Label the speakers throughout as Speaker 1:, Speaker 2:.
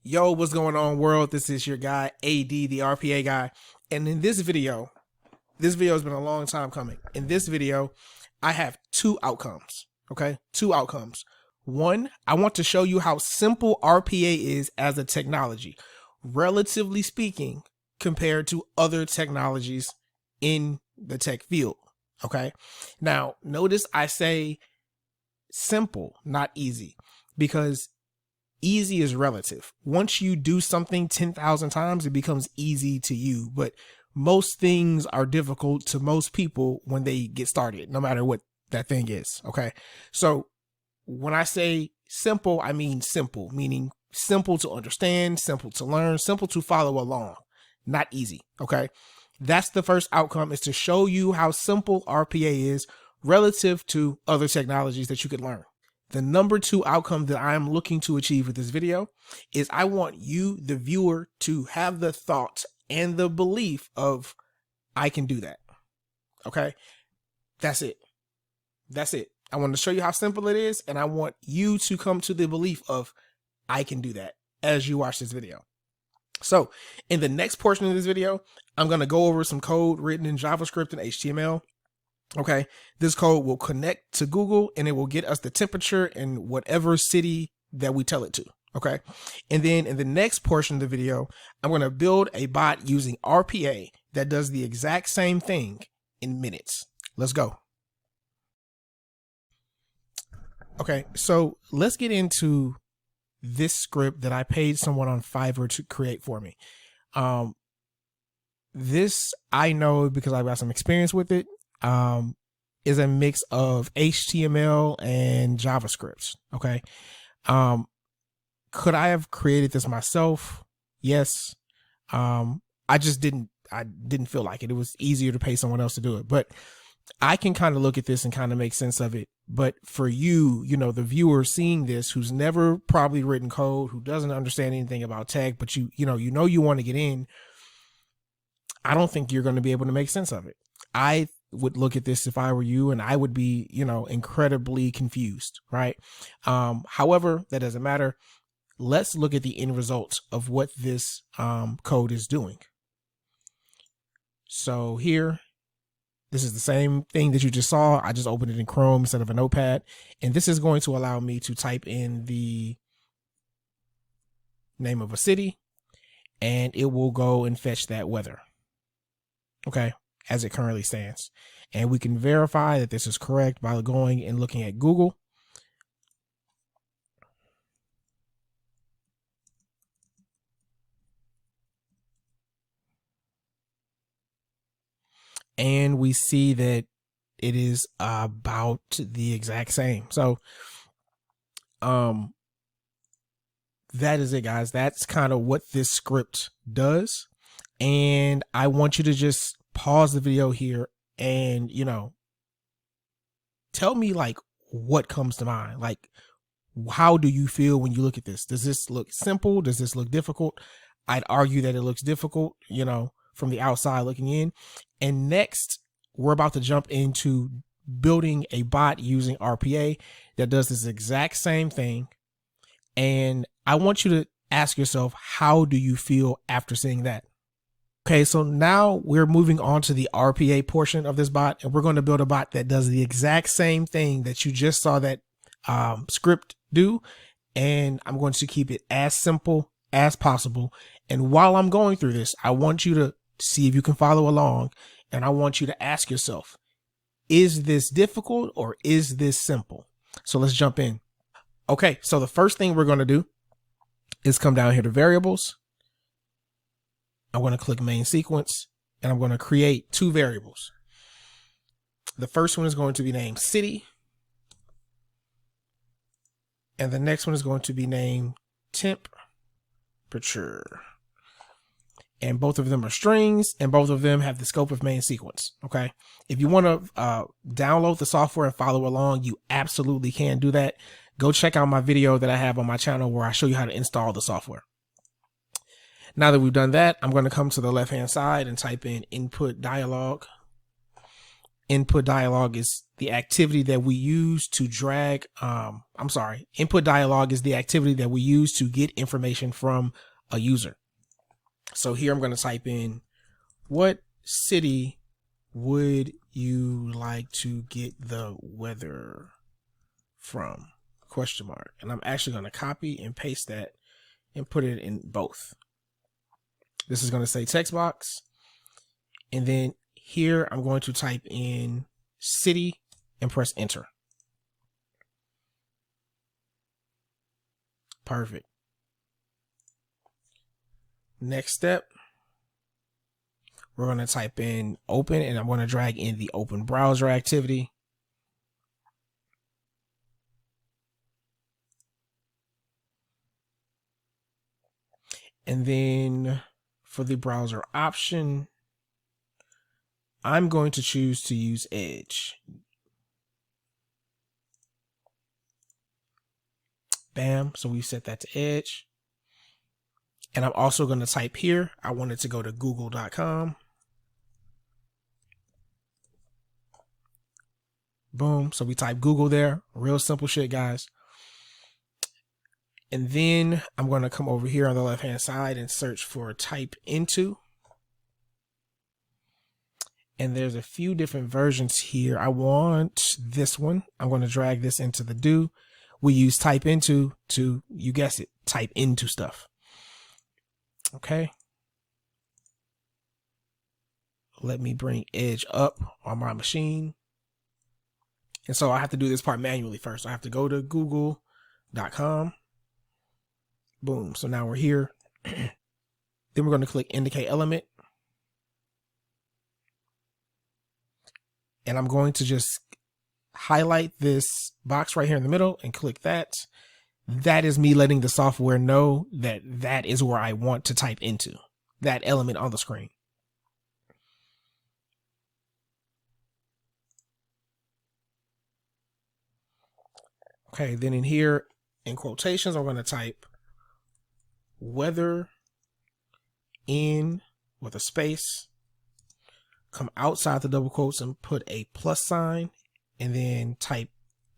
Speaker 1: Yo, what's going on, world? This is your guy, AD, the RPA guy. And in this video has been a long time coming. In this video, I have two outcomes, okay? Two outcomes. One, I want to show you how simple RPA is as a technology, relatively speaking, compared to other technologies in the tech field, okay? Now, notice I say simple, not easy, because easy is relative. Once you do something 10,000 times, it becomes easy to you. But most things are difficult to most people when they get started, no matter what that thing is. Okay. So when I say simple, I mean simple, meaning simple to understand, simple to learn, simple to follow along, not easy. Okay. That's the first outcome, is to show you how simple RPA is relative to other technologies that you could learn. The number two outcome that I'm looking to achieve with this video is I want you, the viewer, to have the thought and the belief of, I can do that. Okay. That's it. That's it. I want to show you how simple it is. And I want you to come to the belief of, I can do that as you watch this video. So in the next portion of this video, I'm going to go over some code written in JavaScript and HTML. Okay, this code will connect to Google and it will get us the temperature in whatever city that we tell it to. Okay, and then in the next portion of the video, I'm going to build a bot using RPA that does the exact same thing in minutes. Let's go. Okay, so let's get into this script that I paid someone on Fiverr to create for me. This I know because I've got some experience with it. Is a mix of HTML and JavaScript. Okay. Could I have created this myself? Yes. I didn't feel like it. It was easier to pay someone else to do it, but I can kind of look at this and kind of make sense of it. But for you, the viewer seeing this, who's never probably written code, who doesn't understand anything about tech, but you want to get in, I don't think you're going to be able to make sense of it. I would look at this if I were you, and I would be, incredibly confused, right? However, that doesn't matter. Let's look at the end result of what this code is doing. So here, this is the same thing that you just saw. I just opened it in Chrome instead of a notepad, and this is going to allow me to type in the name of a city, and it will go and fetch that weather. Okay. As it currently stands. And we can verify that this is correct by going and looking at Google. And we see that it is about the exact same. So that is it, guys. That's kind of what this script does. And I want you to just pause the video here and, tell me like what comes to mind. Like, how do you feel when you look at this? Does this look simple? Does this look difficult? I'd argue that it looks difficult, from the outside looking in. And next, we're about to jump into building a bot using RPA that does this exact same thing. And I want you to ask yourself, how do you feel after seeing that? Okay, so now we're moving on to the RPA portion of this bot, and we're going to build a bot that does the exact same thing that you just saw that script do. And I'm going to keep it as simple as possible. And while I'm going through this, I want you to see if you can follow along. And I want you to ask yourself, is this difficult or is this simple? So let's jump in. Okay, so the first thing we're going to do is come down here to variables. I'm going to click main sequence, and I'm going to create two variables. The first one is going to be named city, and the next one is going to be named temperature. And both of them are strings, and both of them have the scope of main sequence. Okay. If you want to download the software and follow along, you absolutely can do that. Go check out my video that I have on my channel where I show you how to install the software. Now that we've done that, I'm going to come to the left-hand side and type in input dialog. Input dialog is the activity that we use to drag, input dialog is the activity that we use to get information from a user. So here I'm going to type in, what city would you like to get the weather from? ? And I'm actually going to copy and paste that and put it in both. This is going to say text box. And then here I'm going to type in city and press enter. Perfect. Next step, we're going to type in open, and I'm going to drag in the open browser activity. And then for the browser option, I'm going to choose to use Edge. Bam. So we set that to Edge. And I'm also going to type here, I want it to go to google.com. Boom. So we type Google there. Real simple shit, guys. And then I'm going to come over here on the left hand side and search for type into. And there's a few different versions here. I want this one. I'm going to drag this into the do. We use type into to, you guess it, type into stuff. Okay. Let me bring Edge up on my machine. And so I have to do this part manually first. I have to go to google.com. Boom. So now we're here. Then we're going to click indicate element. And I'm going to just highlight this box right here in the middle and click that. That is me letting the software know that that is where I want to type into, that element on the screen. Okay, then in here, in quotations, I'm going to type weather in with a space, come outside the double quotes and put a plus sign, and then type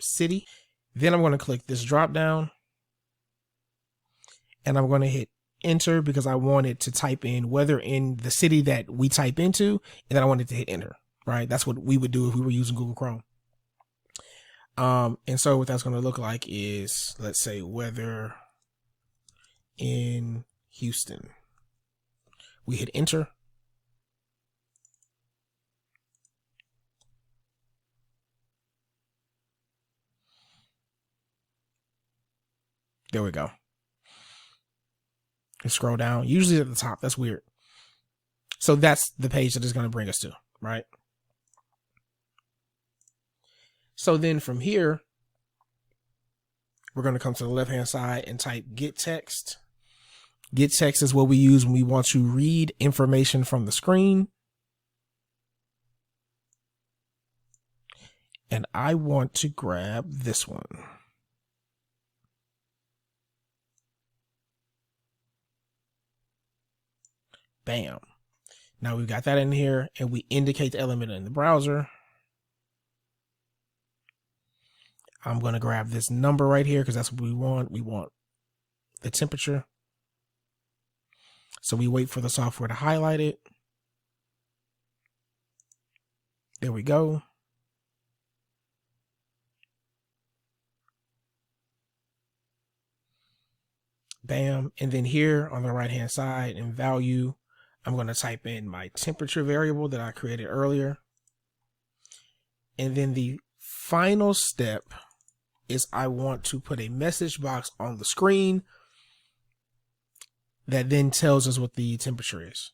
Speaker 1: city. Then I'm going to click this drop down and I'm going to hit enter because I wanted to type in weather in the city that we type into, and then I wanted to hit enter, right? That's what we would do if we were using Google Chrome. And so what that's going to look like is, let's say, weather in Houston. We hit enter. There we go. And scroll down. Usually at the top. That's weird. So that's the page that is going to bring us to, right? So then from here, we're going to come to the left-hand side and type get text. Get text is what we use when we want to read information from the screen. And I want to grab this one. Bam. Now we've got that in here, and we indicate the element in the browser. I'm going to grab this number right here because that's what we want. We want the temperature. So we wait for the software to highlight it. There we go. Bam. And then here on the right hand side in value, I'm going to type in my temperature variable that I created earlier. And then the final step is I want to put a message box on the screen that then tells us what the temperature is.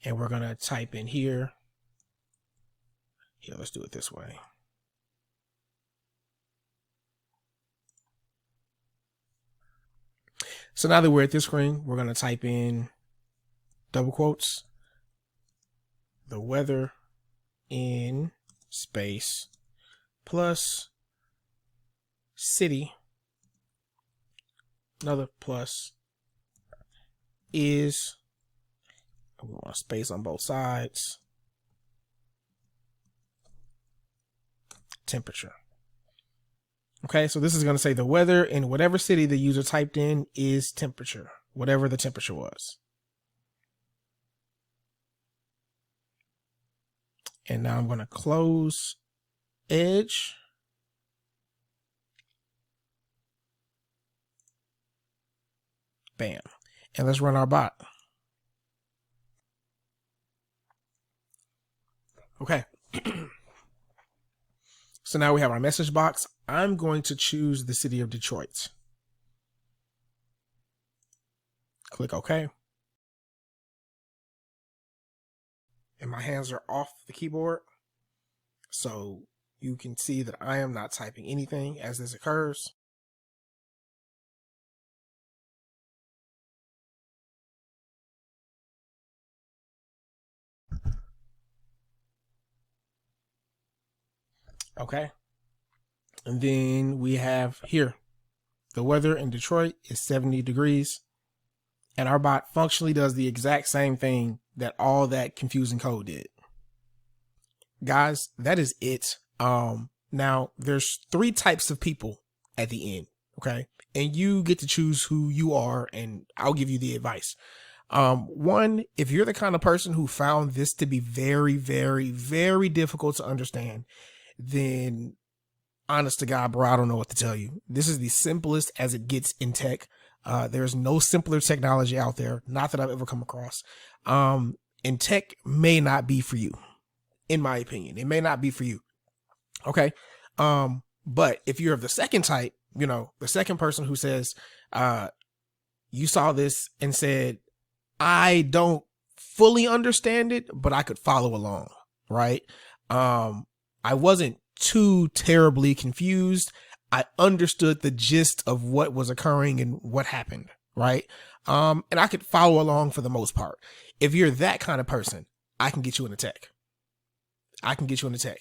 Speaker 1: And we're going to type in here. Here, let's do it this way. So now that we're at this screen, we're going to type in double quotes, the weather in space plus city, another plus, is We want space on both sides. Temperature. Okay, so this is going to say the weather in whatever city the user typed in is temperature, whatever the temperature was. And now I'm going to close Edge. Bam. And let's run our bot. Okay. So now we have our message box. I'm going to choose the city of Detroit. Click OK. And my hands are off the keyboard, so you can see that I am not typing anything as this occurs. Okay. And then we have here, the weather in Detroit is 70 degrees. And our bot functionally does the exact same thing that all that confusing code did. Guys, that is it. Now there's 3 types of people at the end. Okay. And you get to choose who you are, and I'll give you the advice. One, if you're the kind of person who found this to be very, very, very difficult to understand, then honest to God, bro, I don't know what to tell you. This is the simplest as it gets in tech. There's no simpler technology out there, not that I've ever come across. And tech may not be for you, in my opinion. It may not be for you. Okay. But if you're of the second type, you know, the second person who says, you saw this and said, I don't fully understand it, but I could follow along, right? I wasn't too terribly confused. I understood the gist of what was occurring and what happened, right? And I could follow along for the most part. If you're that kind of person, I can get you into tech. I can get you into tech.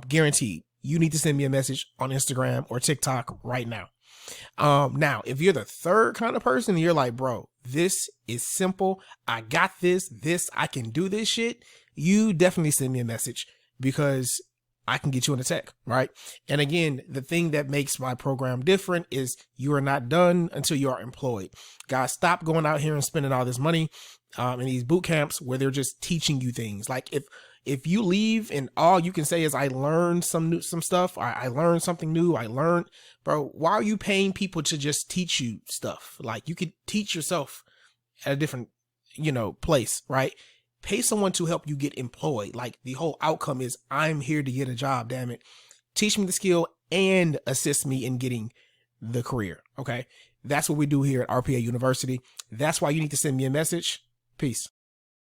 Speaker 1: Guaranteed. You need to send me a message on Instagram or TikTok right now. Now, if you're the third kind of person, you're like, bro, this is simple. I got this, I can do this shit. You definitely send me a message, because I can get you into tech, right? And again, the thing that makes my program different is you are not done until you are employed. Guys, stop going out here and spending all this money in these boot camps where they're just teaching you things. Like if you leave and all you can say is I learned some stuff, I learned something new, bro, why are you paying people to just teach you stuff? Like, you could teach yourself at a different, place, right? Pay someone to help you get employed. Like, the whole outcome is I'm here to get a job, damn it. Teach me the skill and assist me in getting the career. Okay. That's what we do here at RPA University. That's why you need to send me a message. Peace.